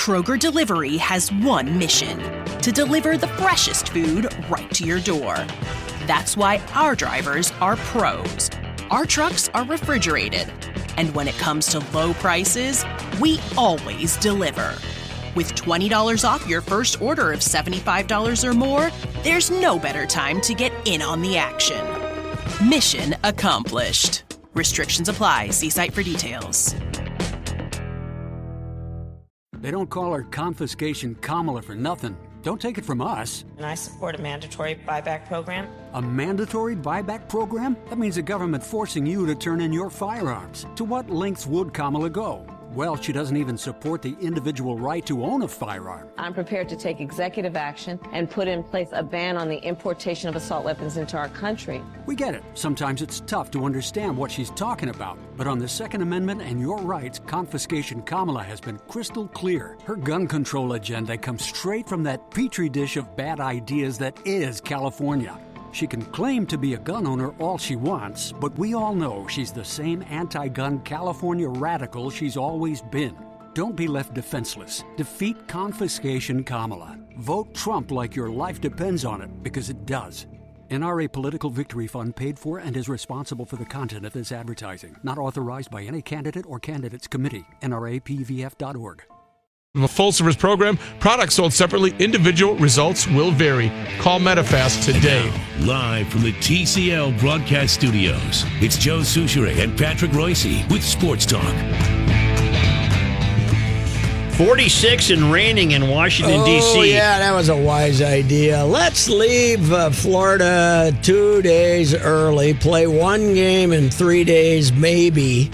Kroger Delivery has one mission: to deliver the freshest food right to your door. That's why our drivers are pros. Our trucks are refrigerated. And when it comes to low prices, we always deliver. With $20 off your first order of $75 or more, there's no better time to get in on the action. Mission accomplished. Restrictions apply. See site for details. They don't call her confiscation Kamala for nothing. Don't take it from us. And I support a mandatory buyback program. A mandatory buyback program? That means the government forcing you to turn in your firearms. To what lengths would Kamala go? Well, she doesn't even support the individual right to own a firearm. I'm prepared to take executive action and put in place a ban on the importation of assault weapons into our country. We get it. Sometimes it's tough to understand what she's talking about. But on the Second Amendment and your rights, confiscation Kamala has been crystal clear. Her gun control agenda comes straight from that petri dish of bad ideas that is California. She can claim to be a gun owner all she wants, but we all know she's the same anti-gun California radical she's always been. Don't be left defenseless. Defeat confiscation Kamala. Vote Trump like your life depends on it, because it does. NRA Political Victory Fund paid for and is responsible for the content of this advertising. Not authorized by any candidate or candidates committee. NRAPVF.org. In the full-service program, products sold separately, individual results will vary. Call Medifast today. Live from the TCL broadcast studios, it's Joe Souchere and Patrick Royce with Sports Talk. 46 and raining in Washington, D.C. Oh, yeah, that was a wise idea. Let's leave Florida 2 days early, play one game in 3 days, maybe.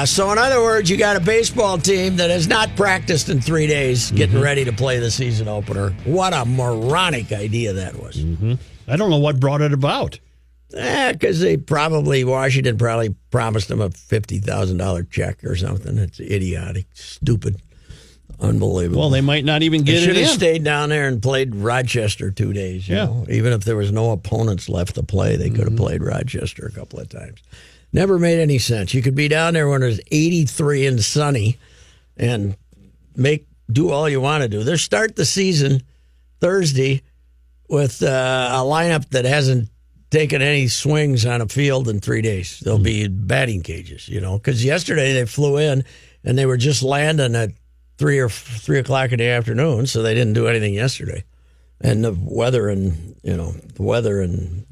So in other words, you got a baseball team that has not practiced in 3 days getting ready to play the season opener. What a moronic idea that was. I don't know what brought it about. Because Washington probably promised them a $50,000 check or something. It's idiotic, stupid, unbelievable. Well, they might not even get it in. They should have stayed down there and played Rochester 2 days. You know? Even if there was no opponents left to play, they could have played Rochester a couple of times. Never made any sense. You could be down there when it's 83 and sunny and do all you want to do. They start the season Thursday with a lineup that hasn't taken any swings on a field in 3 days. There'll be batting cages, because yesterday they flew in and they were just landing at 3 o'clock in the afternoon, so they didn't do anything yesterday. And the weather in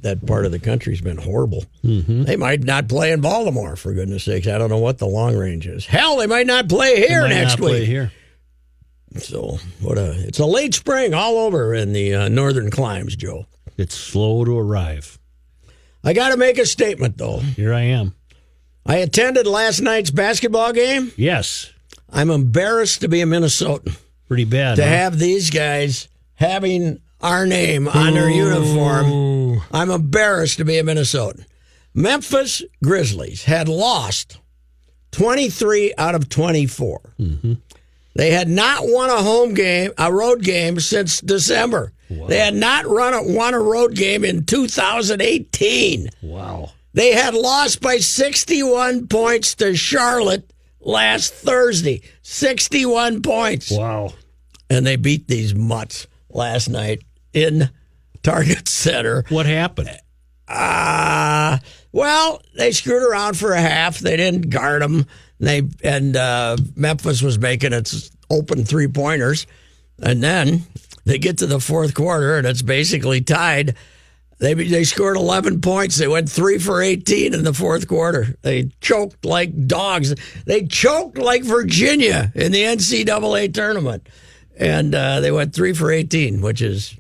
that part of the country has been horrible. They might not play in Baltimore, for goodness sakes. I don't know what the long range is. Hell, they might not play here next week. So it's a late spring all over in the northern climes, Joe. It's slow to arrive. I got to make a statement, though. Here I am. I attended last night's basketball game. Yes. I'm embarrassed to be a Minnesotan. Pretty bad. To have these guys having our name on their uniform. I'm embarrassed to be a Minnesotan. Memphis Grizzlies had lost 23 out of 24. They had not won a road game since December. Wow. They had not won a road game in 2018. Wow. They had lost by 61 points to Charlotte last Thursday. 61 points. Wow. And they beat these mutts last night in Target Center. What happened? Well, they screwed around for a half. They didn't guard them. Memphis was making its open three-pointers. And then they get to the fourth quarter, and it's basically tied. They scored 11 points. They went 3 for 18 in the fourth quarter. They choked like dogs. They choked like Virginia in the NCAA tournament. And they went 3 for 18, which is,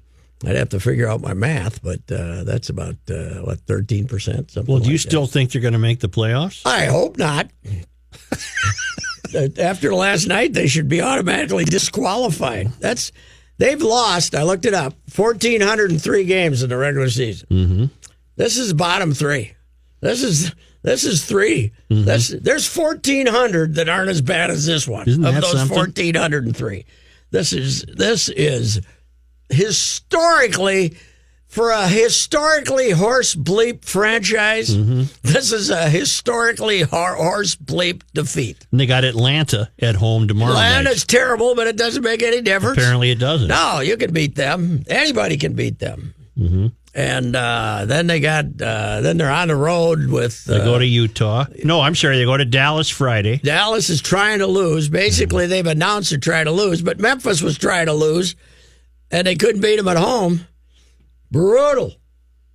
I'd have to figure out my math, but that's about, 13%? Well, do you still think they're going to make the playoffs? I hope not. After last night, they should be automatically disqualified. They've lost, I looked it up, 1,403 games in the regular season. This is bottom three. This is 3. There's 1,400 that aren't as bad as this one. Isn't that of those something? 1,403. This is historically For a historically horse bleep franchise, this is a historically horse bleep defeat. And they got Atlanta at home tomorrow night. Atlanta's terrible, but it doesn't make any difference. Apparently it doesn't. No, you can beat them. Anybody can beat them. And then then they're on the road with. They go to Utah. No, I'm sorry. They go to Dallas Friday. Dallas is trying to lose. Basically, they've announced they're trying to lose, but Memphis was trying to lose, and they couldn't beat them at home. Brutal.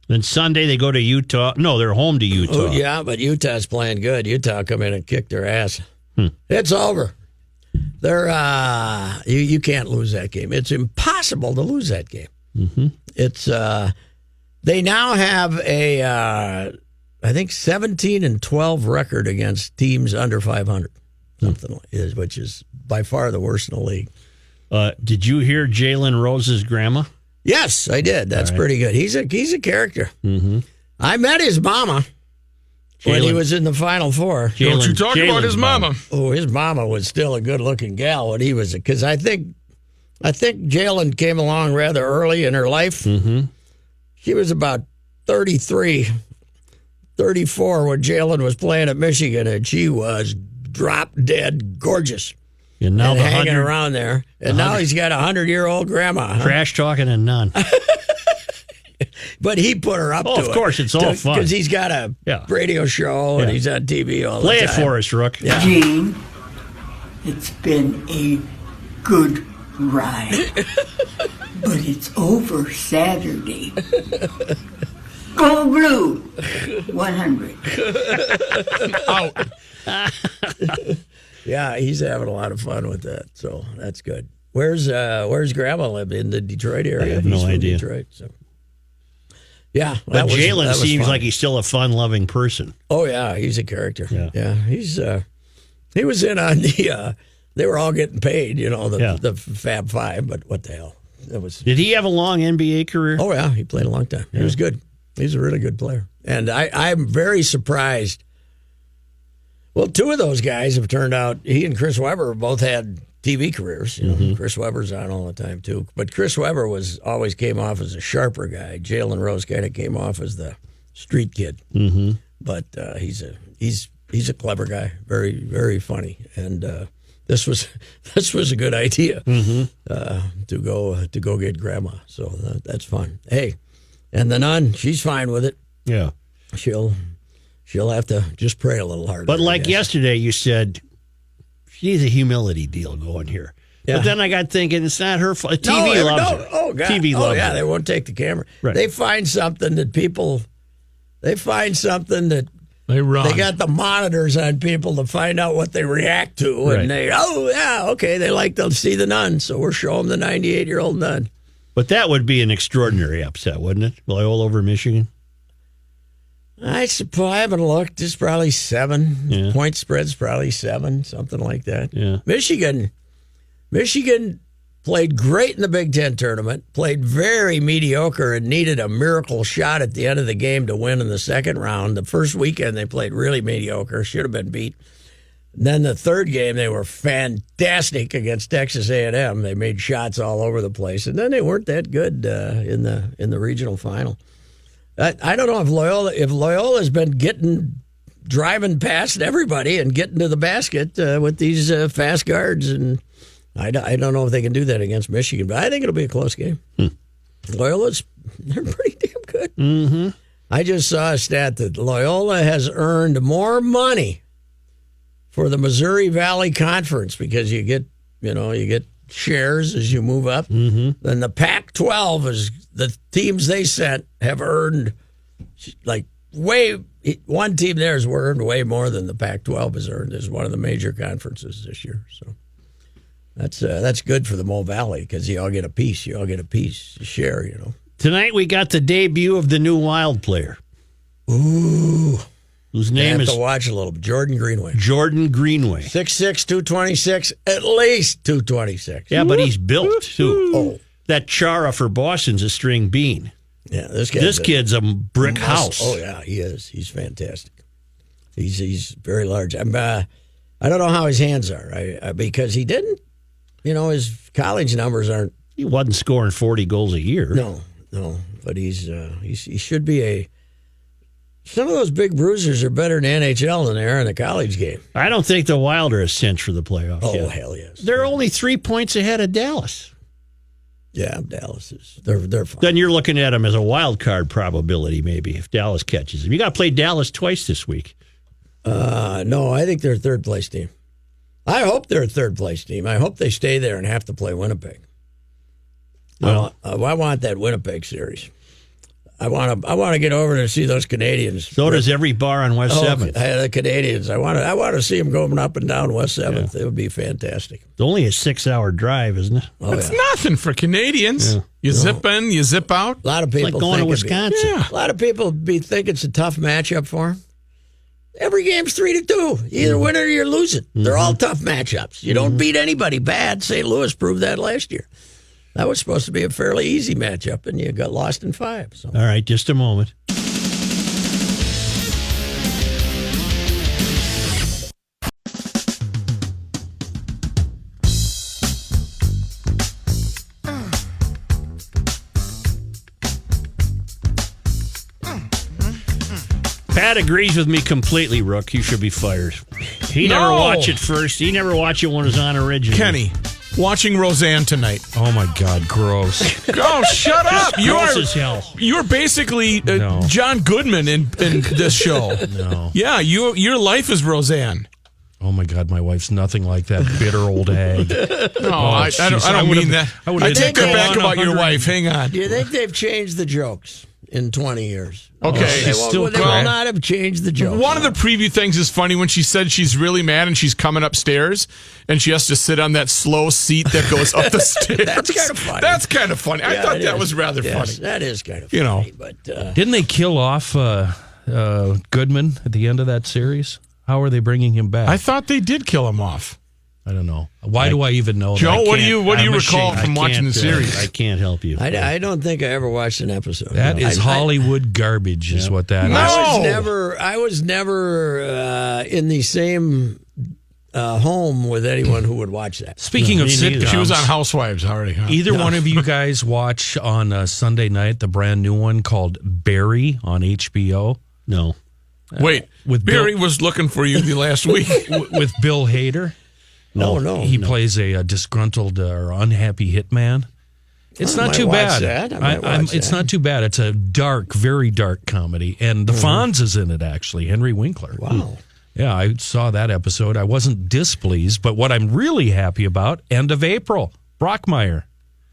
Then Sunday they go to Utah. No, they're home to Utah. Oh, yeah, but Utah's playing good. Utah come in and kick their ass. It's over. They're you can't lose that game. It's impossible to lose that game. It's they now have a I think 17-12 record against teams under 500, something like is, which is by far the worst in the league. Did you hear Jalen Rose's grandma? Yes, I did. That's pretty good. He's a character. I met his mama when he was in the Final Four. Don't you talk about his mama. Oh, his mama was still a good-looking gal when he was, because I think Jalen came along rather early in her life. She was about 33, 34 when Jalen was playing at Michigan, and she was drop-dead gorgeous. And now hanging around there. And now he's got a 100-year-old grandma. Huh? Trash talking and none. But he put her up to it. Oh, of course. It's all fun. Because he's got a radio show and he's on TV all the time. Play it for us, Rook. Yeah. Gene, it's been a good ride. But it's over Saturday. Go Blue! 100. Out. Yeah, he's having a lot of fun with that, so that's good. Where's Grandma live? In the Detroit area? I have no idea. Detroit, so. Yeah, but Jalen seems fun. like he's still a fun-loving person. Oh yeah, he's a character. Yeah, he's he was in on the. They were all getting paid, the Fab Five, but what the hell? Did he have a long NBA career? Oh yeah, he played a long time. He was good. He's a really good player, and I'm very surprised. Well, two of those guys have turned out. He and Chris Webber both had TV careers. Chris Webber's on all the time too, but Chris Webber always came off as a sharper guy. Jalen Rose kind of came off as the street kid. But he's a clever guy, very very funny, and this was a good idea to go get Grandma. So that's fun. Hey, and the nun, she's fine with it. Yeah, She'll have to just pray a little harder. But like yesterday, you said she's a humility deal going here. Yeah. But then I got thinking it's not her fault. TV loves her. Oh God! TV loves her. They won't take the camera. Right. They find something that people. They find something that they run. They got the monitors on people to find out what they react to, and they they like to see the nun, so we're showing the 98-year-old nun. But that would be an extraordinary upset, wouldn't it? Loyola over Michigan. I suppose I haven't looked. It's probably 7. Yeah. Point spread's probably 7, something like that. Yeah. Michigan played great in the Big Ten tournament, played very mediocre and needed a miracle shot at the end of the game to win in the second round. The first weekend they played really mediocre, should have been beat. Then the third game they were fantastic against Texas A&M. They made shots all over the place, and then they weren't that good in the regional final. I don't know if Loyola's been driving past everybody and getting to the basket with these fast guards, and I don't know if they can do that against Michigan, but I think it'll be a close game. They're pretty damn good. I just saw a stat that Loyola has earned more money for the Missouri Valley Conference because you get shares as you move up. Then the Pac-12 is the teams they sent have earned one team there has earned way more than the Pac-12 has earned as one of the major conferences this year. So that's good for the Mo Valley because you all get a piece. You all get a piece, you share. Tonight we got the debut of the new Wild player. Ooh. Whose name is... I have to watch a little bit. Jordan Greenway. 6'6", 226, at least 226. Yeah, but he's built, too. Oh. That Chara for Boston's a string bean. Yeah, this kid's a brick house. Oh, yeah, he is. He's fantastic. He's very large. I don't know how his hands are because he didn't, his college numbers aren't... He wasn't scoring 40 goals a year. No. No, but he should be a. Some of those big bruisers are better in the NHL than they are in the college game. I don't think the Wild are a cinch for the playoffs. Oh, yet. hell yes. They're only 3 points ahead of Dallas. Yeah, Dallas is. They're fine. Then you're looking at them as a wild card probability, maybe, if Dallas catches them. You got to play Dallas twice this week. No, I think they're a third-place team. I hope they're a third-place team. I hope they stay there and have to play Winnipeg. Well, I want that Winnipeg series. I want to get over to see those Canadians. So does every bar on West 7th. The Canadians. I want to see them going up and down West 7th. It would be fantastic. It's only a 6-hour drive, isn't it? It's nothing for Canadians. Yeah. You zip in, you zip out. A lot of people it's like going to Wisconsin. A lot of people think it's a tough matchup for them. Every game's 3-2. You either win or you're losing. They're all tough matchups. You don't beat anybody bad. St. Louis proved that last year. That was supposed to be a fairly easy matchup, and you got lost in 5. So. All right, just a moment. Pat agrees with me completely, Rook. You should be fired. He never watched it first. He never watched it when it was on originally. Kenny. Watching Roseanne tonight. Oh my God, gross! Oh, shut up! You're basically John Goodman in this show. No. Yeah, your life is Roseanne. Oh my God, my wife's nothing like that bitter old hag. No, I don't mean that. I take that back about your wife. Hang on. Do you think they've changed the jokes in 20 years? Okay. They will not have changed the jokes. One of the preview things is funny when she said she's really mad and she's coming upstairs and she has to sit on that slow seat that goes up the stairs. That's kind of funny. That's kind of funny. I thought that was rather funny. That is kind of funny. But didn't they kill off Goodman at the end of that series? How are they bringing him back? I thought they did kill him off. I don't know. Why do I even know Joe, that? what do you recall from watching the series? I can't help you. I don't think I ever watched an episode. That is Hollywood garbage is what that is. I was never in the same home with anyone who would watch that. Speaking of sitcoms. She was on Housewives already. Huh? Either one of you guys watch on Sunday night the brand new one called Barry on HBO? No. Wait, Barry was looking for you the last week. With Bill Hader? No. He plays a disgruntled or unhappy hitman. It's not too bad. It's not too bad. It's a dark, very dark comedy. And the Fonz is in it, actually, Henry Winkler. Wow. Yeah, I saw that episode. I wasn't displeased, but what I'm really happy about, end of April, Brockmire.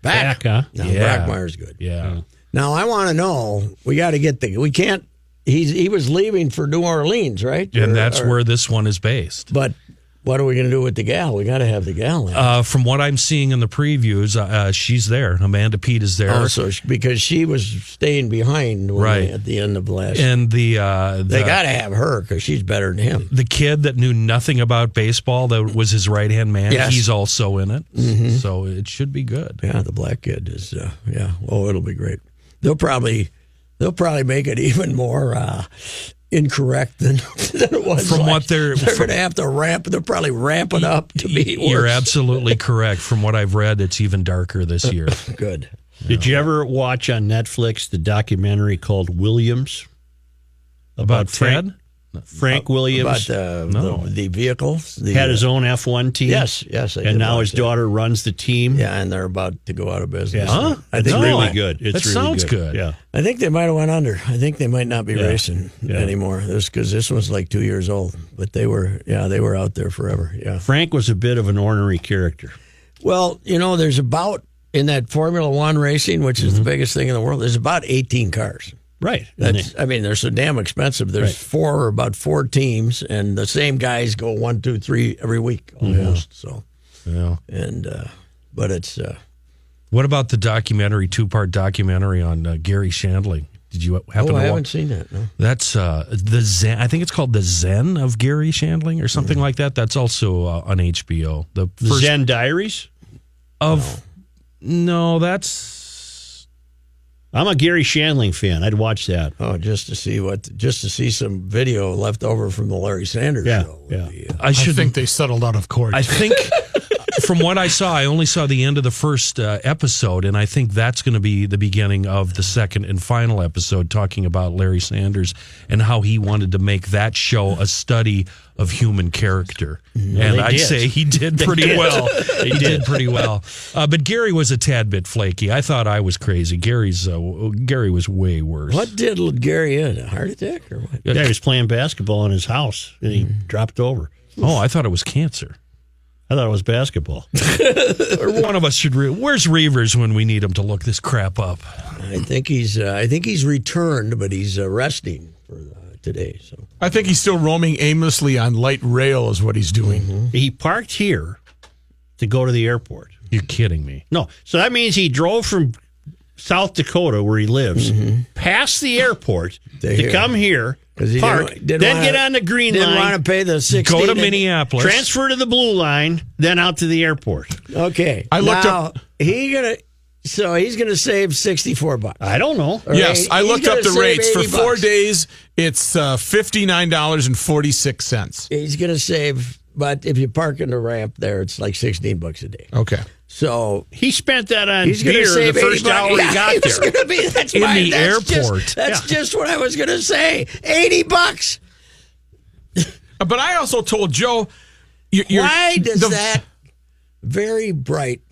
Back, huh? No, Yeah. Brockmire's good. Yeah. Now, I want to know, we got to get we can't, he was leaving for New Orleans, right? And that's where this one is based. But what are we going to do with the gal? We got to have the gal in. From what I'm seeing in the previews, she's there. Amanda Peet is there. Oh, so because she was staying behind at the end of last. And they got to have her because she's better than him. The kid that knew nothing about baseball, that was his right hand man. Yes. He's also in it. Mm-hmm. So it should be good. Yeah, the black kid is. Oh, it'll be great. They'll probably make it even more incorrect than it was. From what they're going to have to ramp. They're probably ramping up to be worse. You're absolutely correct. From what I've read, it's even darker this year. Good. Did you ever watch on Netflix the documentary called Williams about Fred? Frank Williams about the vehicles. Had his own F1 team. Yes. And now his daughter runs the team. Yeah, and they're about to go out of business. Yeah. I think it's really good. It sounds good. Yeah. I think they might have went under. I think they might not be racing anymore. Because this was like 2 years old. But they were out there forever. Yeah. Frank was a bit of an ornery character. Well, there's about, in that Formula One racing, which is the biggest thing in the world, there's about 18 cars. Right. They're so damn expensive. There's about four teams, and the same guys go 1, 2, 3 every week almost. So, and but it's. What about the documentary, 2-part documentary on Gary Shandling? Did you happen to watch? I haven't seen that. No. That's the Zen. I think it's called the Zen of Gary Shandling or something like that. That's also on HBO. The Zen Diaries No, that's. I'm a Gary Shandling fan. I'd watch that. Oh, just to see some video left over from the Larry Sanders show. I think they settled out of court. I think from what I saw, I only saw the end of the first episode, and I think that's going to be the beginning of the second and final episode, talking about Larry Sanders and how he wanted to make that show a study of human character. And I'd say he did pretty well. He did pretty well. But Gary was a tad bit flaky. I thought I was crazy. Gary was way worse. What did Gary in? A heart attack or what? Yeah, he was playing basketball in his house, and he dropped over. Oh, I thought it was cancer. I thought it was basketball. One of us should. Where's Reavers when we need him to look this crap up? I think he's returned, but he's resting for today. So I think he's still roaming aimlessly on light rail is what he's doing. Mm-hmm. He parked here to go to the airport. You're kidding me. No. So that means he drove from South Dakota, where he lives, past the airport to come here, park, then get on the green line. Didn't want to pay the $16. Go to Minneapolis. Transfer to the blue line, then out to the airport. Okay. I looked up. So he's going to save $64. I don't know. Yes, I looked up the rates. For 4 days, it's $59.46. He's going to save, but if you park in the ramp there, it's like $16 a day. Okay. So he spent that on he's beer save the first hour he got there. That's in the airport. That's just what I was going to say. $80. But I also told Joe, why does that very bright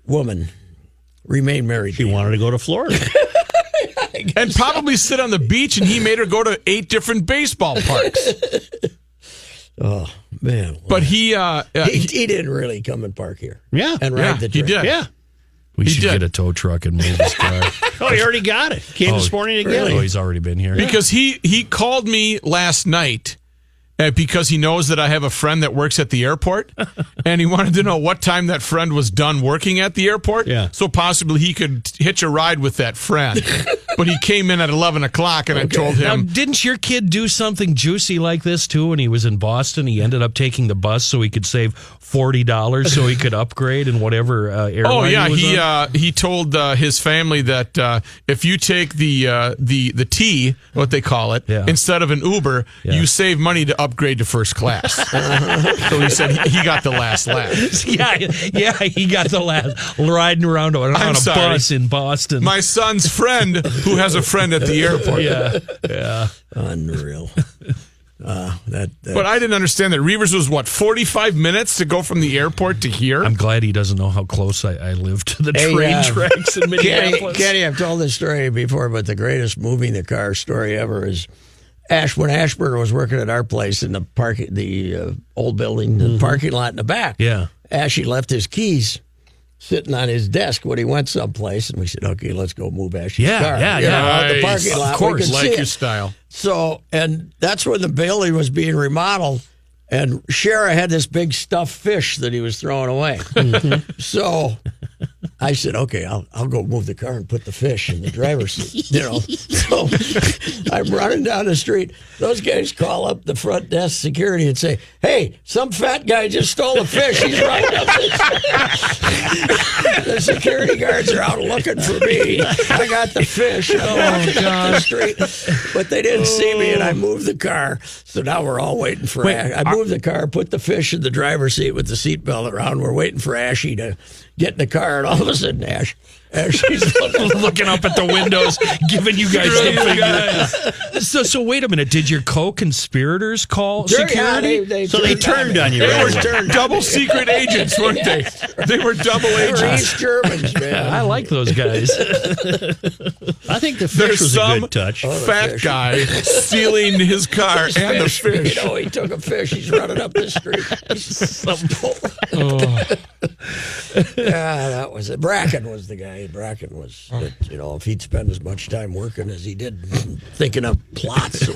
woman remain married? She wanted to go to Florida. And probably sit on the beach, and he made her go to 8 different baseball parks. Oh, man. But he didn't really come and park here. Yeah. And ride the train. He did. Yeah. We should get a tow truck and move his car. Oh, he already got it. Came this morning again. Oh, he's already been here. Because he called me last night because he knows that I have a friend that works at the airport, and he wanted to know what time that friend was done working at the airport. Yeah. So possibly he could hitch a ride with that friend. But he came in at 11 o'clock, and I told him. Now, didn't your kid do something juicy like this, too, when he was in Boston? He ended up taking the bus so he could save $40 so he could upgrade in whatever airline he was on? He told his family that if you take the T, what they call it, instead of an Uber, you save money to upgrade to first class. So he said he got the last laugh. Yeah, he got the last riding around on a bus in Boston. My son's friend, who has a friend at the airport. Yeah. Unreal. But I didn't understand that. Reavers was, 45 minutes to go from the airport to here? I'm glad he doesn't know how close I live to the train tracks in Minneapolis. Kenny, I've told this story before, but the greatest moving the car story ever is when Ashburn was working at our place in the old building, the parking lot in the back. Yeah. Ashy left his keys sitting on his desk when he went someplace, and we said, "Okay, let's go move Ashy's car." Yeah. The parking lot, of course, like your it. style. So, and that's when the building was being remodeled, and Shara had this big stuffed fish that he was throwing away. So I said, "Okay, I'll go move the car and put the fish in the driver's seat." So I'm running down the street. Those guys call up the front desk security and say, "Hey, some fat guy just stole a fish. He's running up the security guards are out looking for me. I got the fish. I'm walking up the street, but they didn't see me, and I moved the car. So now we're all waiting for Ash. I moved the car, put the fish in the driver's seat with the seatbelt around. We're waiting for Ashy to get in the car, and all of a sudden, Ashy's looking up at the windows, giving you guys the finger. So wait a minute. Did your co-conspirators call security? They turned on you. They were double secret agents, weren't they? They were double agents. They were East Germans, man. I like those guys. I think the fish was a good touch. Fat guy stealing his car and the fish. He took a fish. He's running up the street. Yeah, that was it. Bracken was the guy. Bracken was, if he'd spend as much time working as he did thinking of plots,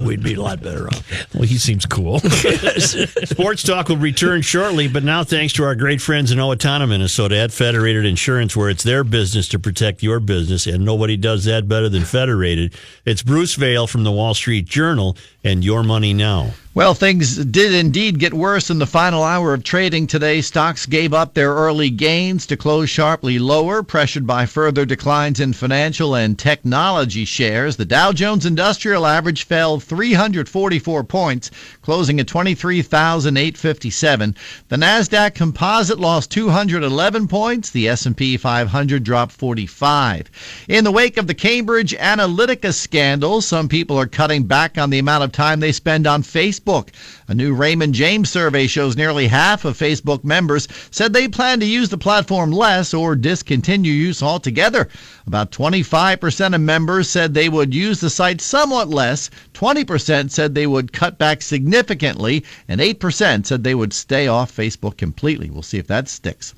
we'd be a lot better off. Well, he seems cool. Sports Talk will return shortly, but now thanks to our great friends in Owatonna, Minnesota at Federated Insurance, where it's their business to protect your business, and nobody does that better than Federated. It's Bruce Vail from the Wall Street Journal and Your Money Now. Well, things did indeed get worse in the final hour of trading today. Stocks gave up their early gains to close sharply lower, pressured by further declines in financial and technology shares. The Dow Jones Industrial Average fell 344 points, closing at 23,857. The Nasdaq Composite lost 211 points. The S&P 500 dropped 45. In the wake of the Cambridge Analytica scandal, some people are cutting back on the amount of time they spend on Facebook. A new Raymond James survey shows nearly half of Facebook members said they plan to use the platform less or discontinue use altogether. About 25% of members said they would use the site somewhat less, 20% said they would cut back significantly, and 8% said they would stay off Facebook completely. We'll see if that sticks.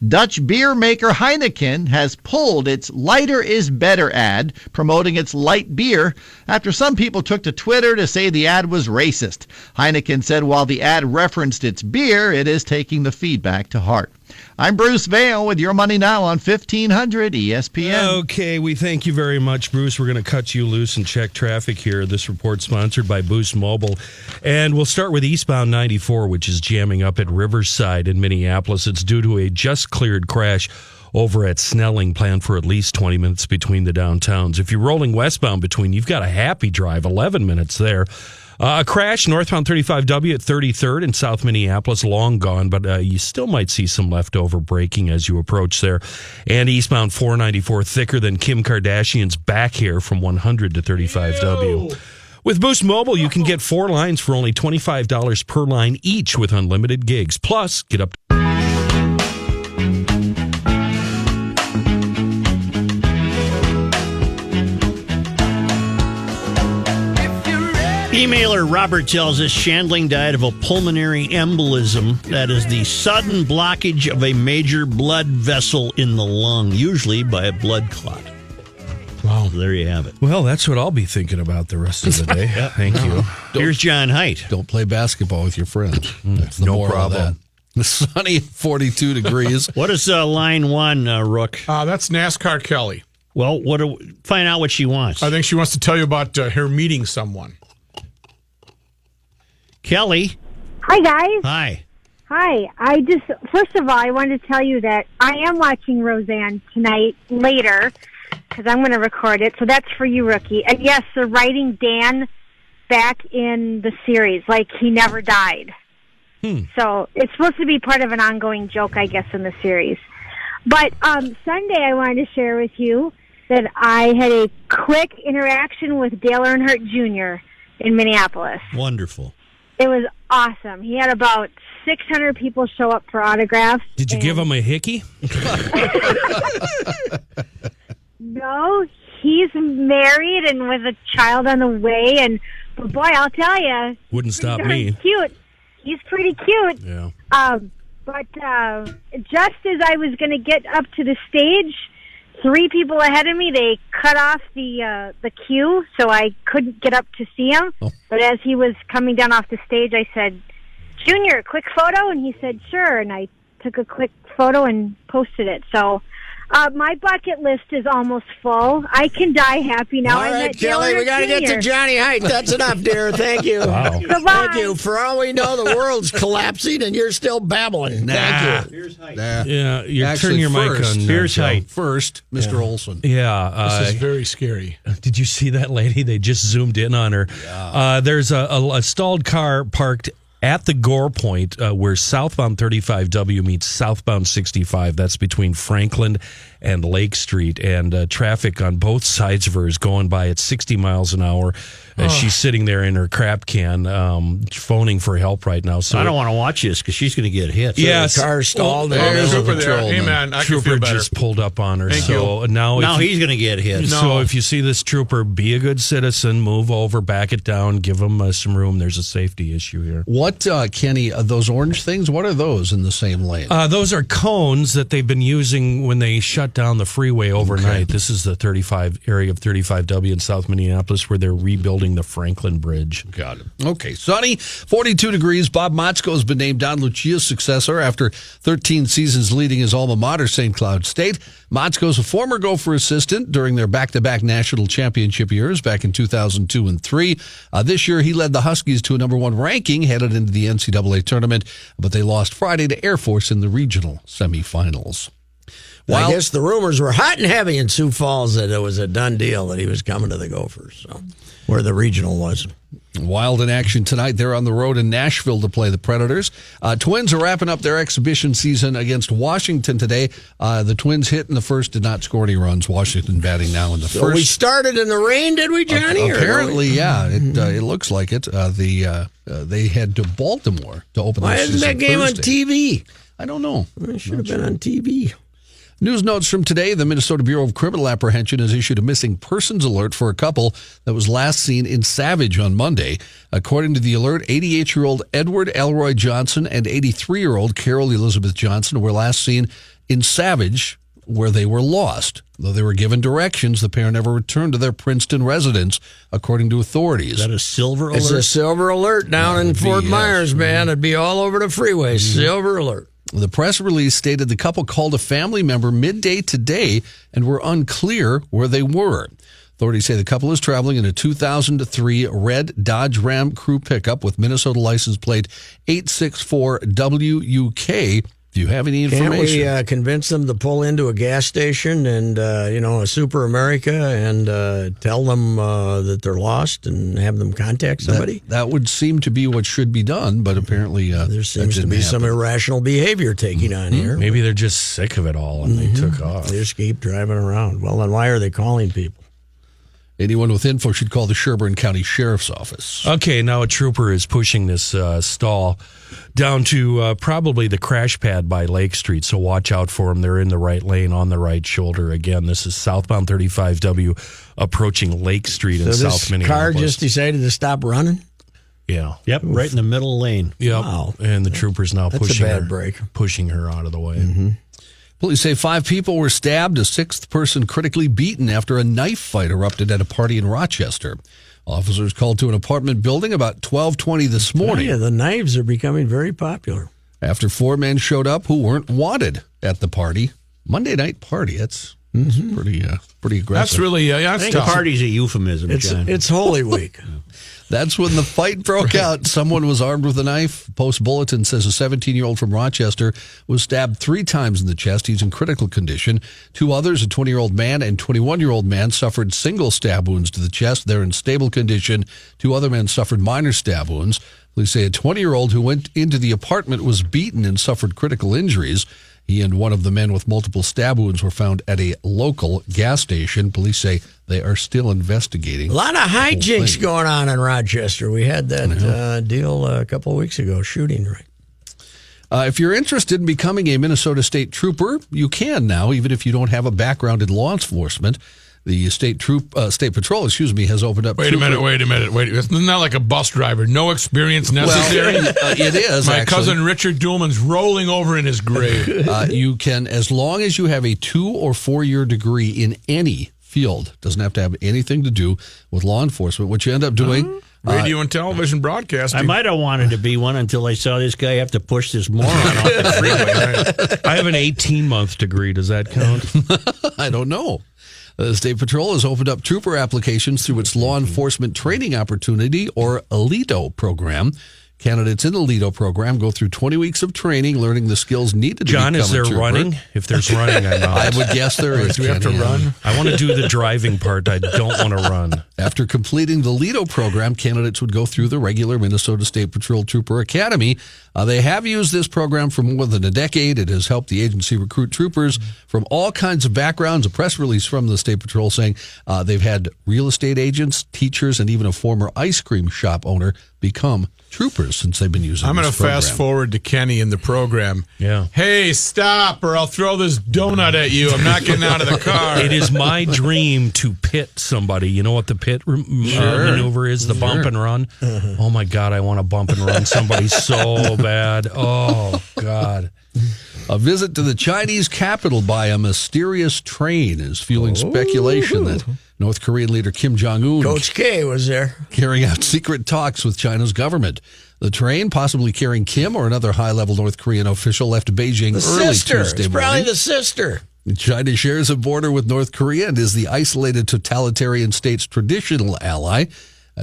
Dutch beer maker Heineken has pulled its Lighter is Better ad promoting its light beer after some people took to Twitter to say the ad was racist. Heineken said while the ad referenced its beer, it is taking the feedback to heart. I'm Bruce Vail with Your Money Now on 1500 ESPN. Okay, we thank you very much, Bruce. We're going to cut you loose and check traffic here. This report sponsored by Boost Mobile. And we'll start with eastbound 94, which is jamming up at Riverside in Minneapolis. It's due to a just cleared crash over at Snelling, planned for at least 20 minutes between the downtowns. If you're rolling westbound between, you've got a happy drive, 11 minutes there. A crash northbound 35W at 33rd in South Minneapolis, long gone, but you still might see some leftover braking as you approach there. And eastbound 494, thicker than Kim Kardashian's back hair from 100 to 35W. Ew. With Boost Mobile, you can get 4 lines for only $25 per line each with unlimited gigs. Plus, get up to Emailer Robert tells us Shandling died of a pulmonary embolism, that is the sudden blockage of a major blood vessel in the lung, usually by a blood clot. Wow. So there you have it. Well, that's what I'll be thinking about the rest of the day. Thank you. Here's John Haidt. Don't play basketball with your friends. That's the no problem. The sunny 42 degrees. What is line 1, Rook? That's NASCAR Kelly. Well, find out what she wants. I think she wants to tell you about her meeting someone. Kelly. Hi, guys. Hi. Hi. First of all, I wanted to tell you that I am watching Roseanne tonight later because I'm going to record it. So that's for you, Rookie. And yes, they're writing Dan back in the series like he never died. So it's supposed to be part of an ongoing joke, I guess, in the series. But Sunday, I wanted to share with you that I had a quick interaction with Dale Earnhardt Jr. in Minneapolis. Wonderful. It was awesome. He had about 600 people show up for autographs. Did you give him a hickey? No, he's married and with a child on the way. But boy, I'll tell you, wouldn't stop me. Cute. He's pretty cute. Yeah. But just as I was going to get up to the stage, 3 people ahead of me, they cut off the queue, so I couldn't get up to see him. Oh. But as he was coming down off the stage, I said, "Junior, quick photo?" And he said, "Sure." And I took a quick photo and posted it. So my bucket list is almost full. I can die happy now. All right, Kelly, we got to get to Johnny Haidt. That's enough, dear. Thank you. Wow. Thank you. For all we know, the world's collapsing, and you're still babbling. Thank you. Here's Haidt. Yeah, you turn your mic on. Here's Haidt. First, Mr. Olson. Yeah. This is very scary. Did you see that lady? They just zoomed in on her. Yeah. There's a stalled car parked at the Gore Point where southbound 35W meets southbound 65. That's between Franklin and Lake Street. And traffic on both sides of her is going by at 60 miles an hour as she's sitting there in her crap can phoning for help right now. So I don't want to watch this because she's going to get hit. Yeah, the car stalled. Trooper there. Hey, man, I can feel better. Just pulled up on her. Thank so you. Now he's going to get hit. So if you see this trooper, be a good citizen, move over, back it down, give him some room. There's a safety issue here. What What, Kenny, those orange things, what are those in the same lane? Those are cones that they've been using when they shut down the freeway overnight. Okay. This is the 35 area of 35W in South Minneapolis where they're rebuilding the Franklin Bridge. Got it. Okay, sunny, 42 degrees. Bob Motzko has been named Don Lucia's successor after 13 seasons leading his alma mater, St. Cloud State. Motzko is a former Gopher assistant during their back-to-back national championship years back in 2002 and 3. This year, he led the Huskies to a number 1 ranking headed into the NCAA tournament, but they lost Friday to Air Force in the regional semifinals. Well, I guess the rumors were hot and heavy in Sioux Falls that it was a done deal that he was coming to the Gophers, so where the regional was. Wild in action tonight. They're on the road in Nashville to play the Predators. Twins are wrapping up their exhibition season against Washington today. The Twins hit in the first, did not score any runs. Washington batting now in the first. We started in the rain, did we, Johnny? Apparently, yeah. It looks like it. They head to Baltimore to open their season. Why isn't that game Thursday. on TV? I don't know. It should have been on TV. News notes from today. The Minnesota Bureau of Criminal Apprehension has issued a missing persons alert for a couple that was last seen in Savage on Monday. According to the alert, 88-year-old Edward Elroy Johnson and 83-year-old Carol Elizabeth Johnson were last seen in Savage, where they were lost. Though they were given directions, the pair never returned to their Princeton residence, according to authorities. Is that a silver alert? It's a silver alert down in Fort Myers, man. It'd be all over the freeway. Silver alert. The press release stated the couple called a family member midday today and were unclear where they were. Authorities say the couple is traveling in a 2003 red Dodge Ram crew pickup with Minnesota license plate 864WUK. Do you have any information? Can't we convince them to pull into a gas station and, a Super America and tell them that they're lost and have them contact somebody? That would seem to be what should be done, but apparently there seems to be some irrational behavior taking on here. Maybe they're just sick of it all and they took off. They just keep driving around. Well, then why are they calling people? Anyone with info should call the Sherburne County Sheriff's Office. Okay, now a trooper is pushing this stall down to probably the crash pad by Lake Street, so watch out for them. They're in the right lane on the right shoulder. Again, this is southbound 35W approaching Lake Street in South Minneapolis. Car just decided to stop running? Yeah. Yep, right in the middle lane. Yep. Wow. And the trooper's now pushing her out of the way. Mm-hmm. Police say 5 people were stabbed, a 6th person critically beaten after a knife fight erupted at a party in Rochester. Officers called to an apartment building about 12:20 this morning. Yeah, the knives are becoming very popular. After 4 men showed up who weren't wanted at the party. Monday night party. That's pretty aggressive. That's really I think the party's a euphemism, John. It's Holy Week. That's when the fight broke out. Someone was armed with a knife. Post Bulletin says a 17-year-old from Rochester was stabbed 3 times in the chest. He's in critical condition. 2 others, a 20-year-old man and 21-year-old man, suffered single stab wounds to the chest. They're in stable condition. 2 other men suffered minor stab wounds. Police say a 20-year-old who went into the apartment was beaten and suffered critical injuries. He and one of the men with multiple stab wounds were found at a local gas station. Police say they are still investigating. A lot of hijinks going on in Rochester. We had that deal a couple of weeks ago, shooting, right? If you're interested in becoming a Minnesota State Trooper, you can now, even if you don't have a background in law enforcement. The State Patrol, has opened up. Wait a minute. It's not like a bus driver. No experience necessary. Well, it is. My cousin Richard Duhlman's rolling over in his grave. You can, as long as you have a 2 or 4 year degree in any field, doesn't have to have anything to do with law enforcement. What you end up doing. Radio and television broadcasting. I might have wanted to be one until I saw this guy have to push this moron off the freeway. I have an 18-month degree. Does that count? I don't know. The State Patrol has opened up trooper applications through its Law Enforcement Training Opportunity, or ALITO program. Candidates in the ALITO program go through 20 weeks of training, learning the skills needed to become a trooper. John, is there running? If there's running, I'm out. I would guess there is. Do we have to run? I want to do the driving part. I don't want to run. After completing the ALITO program, candidates would go through the regular Minnesota State Patrol Trooper Academy. They have used this program for more than a decade. It has helped the agency recruit troopers from all kinds of backgrounds. A press release from the State Patrol saying they've had real estate agents, teachers, and even a former ice cream shop owner become troopers since they've been using I'm this going to program. fast forward to Kenny in the program. Yeah. Hey, stop, or I'll throw this donut at you. I'm not getting out of the car. It is my dream to pit somebody. You know what the pit pit maneuver is, the bump and run. Oh, my God, I want to bump and run somebody so bad. Oh, God. A visit to the Chinese capital by a mysterious train is fueling speculation that North Korean leader Kim Jong-un, Coach K, was there, carrying out secret talks with China's government. The train, possibly carrying Kim or another high-level North Korean official, left Beijing early Tuesday morning. It's probably the sister. China shares a border with North Korea and is the isolated totalitarian state's traditional ally.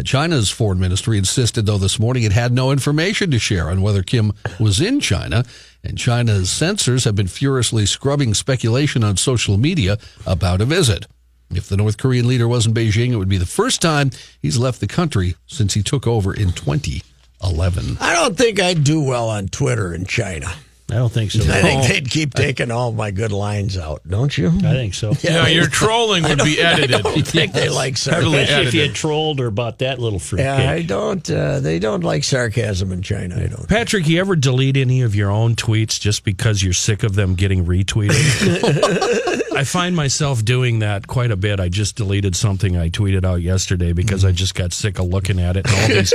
China's foreign ministry insisted, though, this morning it had no information to share on whether Kim was in China, and China's censors have been furiously scrubbing speculation on social media about a visit. If the North Korean leader was in Beijing, it would be the first time he's left the country since he took over in 2011. I don't think I'd do well on Twitter in China. I don't think so. I think they'd keep taking all my good lines out, don't you? I think so. Yeah, your trolling would be edited. I don't think they like sarcasm. Especially if you had trolled or about that little fruitcake. Yeah, I don't. They don't like sarcasm in China. I don't. Patrick, you ever delete any of your own tweets just because you're sick of them getting retweeted? I find myself doing that quite a bit. I just deleted something I tweeted out yesterday because I just got sick of looking at it, and all these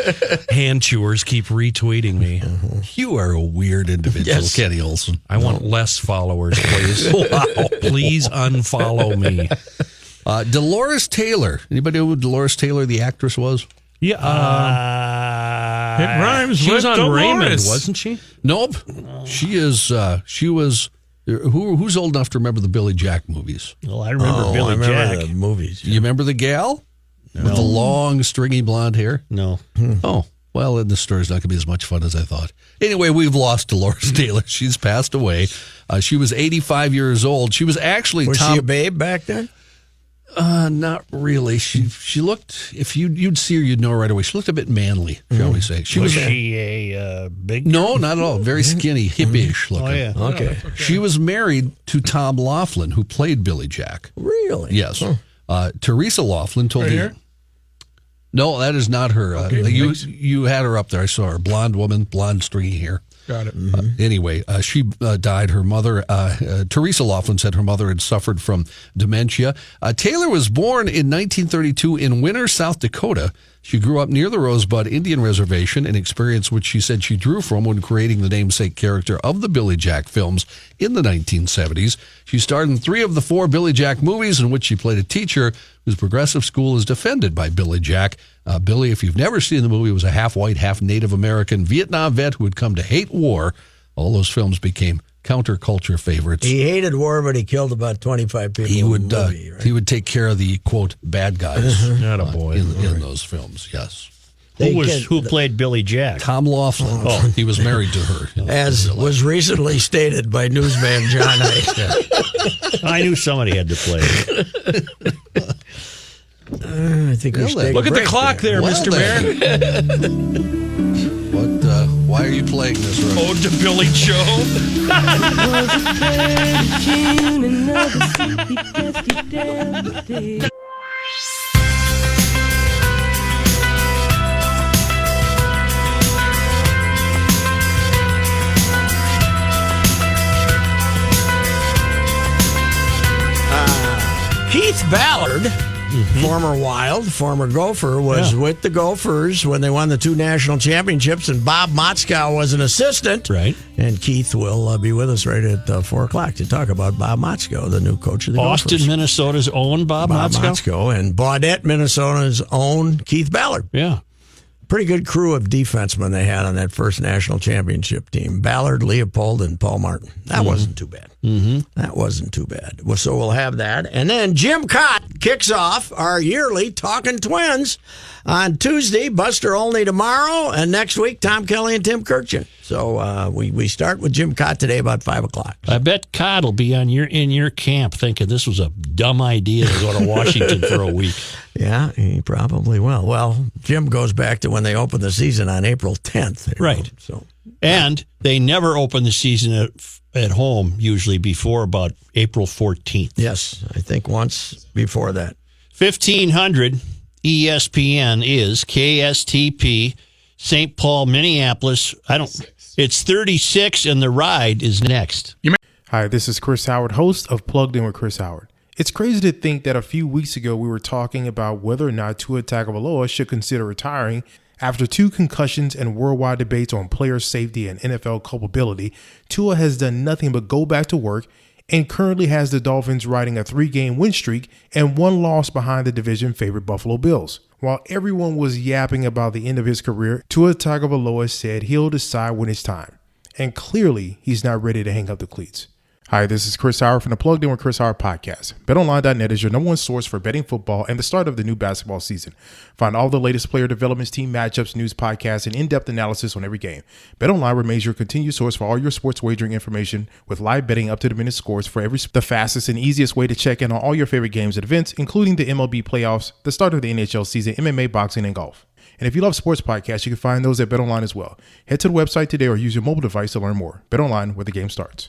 hand chewers keep retweeting me. You are a weird individual, Yes. Kenny Olson. I want less followers, please. Wow. Please unfollow me. Dolores Taylor. Anybody know who Dolores Taylor, the actress, was? Yeah. It rhymes She was with on Dolores. Raymond, wasn't she? Nope. She is. She was. Who's old enough to remember the Billy Jack movies? Well, I remember Billy Jack. The movies. You remember the gal with the long, stringy blonde hair? No. Oh, well, then the story's not going to be as much fun as I thought. Anyway, we've lost Dolores Taylor. She's passed away. She was 85 years old. She was actually Was she a babe back then? Not really. She looked. If you'd see her, you'd know her right away. She looked a bit manly, shall we say? Was she a big? No, not at all. Very skinny, hippie-ish looking. Oh, yeah. Okay. She was married to Tom Laughlin, who played Billy Jack. Really? Yes. Teresa Laughlin told me. No, that is not her. You had her up there. I saw her. Blonde woman, blonde stringy hair. Got it. Anyway, she died. Her mother, Teresa Laughlin, said her mother had suffered from dementia. Taylor was born in 1932 in Winter, South Dakota. She grew up near the Rosebud Indian Reservation, an experience which she said she drew from when creating the namesake character of the Billy Jack films in the 1970s. She starred in 3 of the 4 Billy Jack movies in which she played a teacher whose progressive school is defended by Billy Jack. Billy, if you've never seen the movie, was a half-white, half-Native American Vietnam vet who had come to hate war. All those films became counterculture favorites. He hated war, but he killed about 25 people. He would in the movie, right? he would take care of the quote bad guys in Attaboy. those films. Yes. Who played Billy Jack? Tom Laughlin. Oh, he was married to her. As was recently stated by newsman John Ike. I knew somebody had to play it. I think we should take Look a at the break clock there, Mr. Bear. Why are you playing this? Road? Ode to Billy Joe. Keith Ballard, former Wild, former Gopher, was with the Gophers when they won the 2 national championships, and Bob Motzkow was an assistant. Right. And Keith will be with us right at 4 o'clock to talk about Bob Motzkow, the new coach of the Austin, Gophers. Minnesota's own Bob Motzkow. And Baudette, Minnesota's own Keith Ballard. Yeah. Pretty good crew of defensemen they had on that first national championship team. Ballard, Leopold, and Paul Martin. That wasn't too bad. That wasn't too bad. Well, so we'll have that. And then Jim Cott kicks off our yearly Talking Twins on Tuesday. Buster Olney tomorrow. And next week, Tom Kelly and Tim Kirchen. So we start with Jim Cott today about 5 o'clock. I bet Cott will be in your camp thinking this was a dumb idea to go to Washington for a week. Yeah, he probably will. Well, Jim goes back to when they opened the season on April 10th. Right. So, and they never open the season at home, usually before about April 14th. Yes, I think once before that. 1500 ESPN is KSTP, St. Paul, Minneapolis. It's 36, and the ride is next. Hi, this is Chris Howard, host of Plugged In with Chris Howard. It's crazy to think that a few weeks ago we were talking about whether or not Tua Tagovailoa should consider retiring. After 2 concussions and worldwide debates on player safety and NFL culpability, Tua has done nothing but go back to work and currently has the Dolphins riding a 3-game win streak and 1 loss behind the division favorite Buffalo Bills. While everyone was yapping about the end of his career, Tua Tagovailoa said he'll decide when it's time. And clearly, he's not ready to hang up the cleats. Hi, this is Chris Howard from the Plugged In with Chris Howard podcast. BetOnline.net is your number one source for betting football and the start of the new basketball season. Find all the latest player developments, team matchups, news, podcasts, and in-depth analysis on every game. BetOnline remains your continued source for all your sports wagering information with live betting, up-to-the-minute scores for the fastest and easiest way to check in on all your favorite games and events, including the MLB playoffs, the start of the NHL season, MMA, boxing, and golf. And if you love sports podcasts, you can find those at BetOnline as well. Head to the website today or use your mobile device to learn more. BetOnline, where the game starts.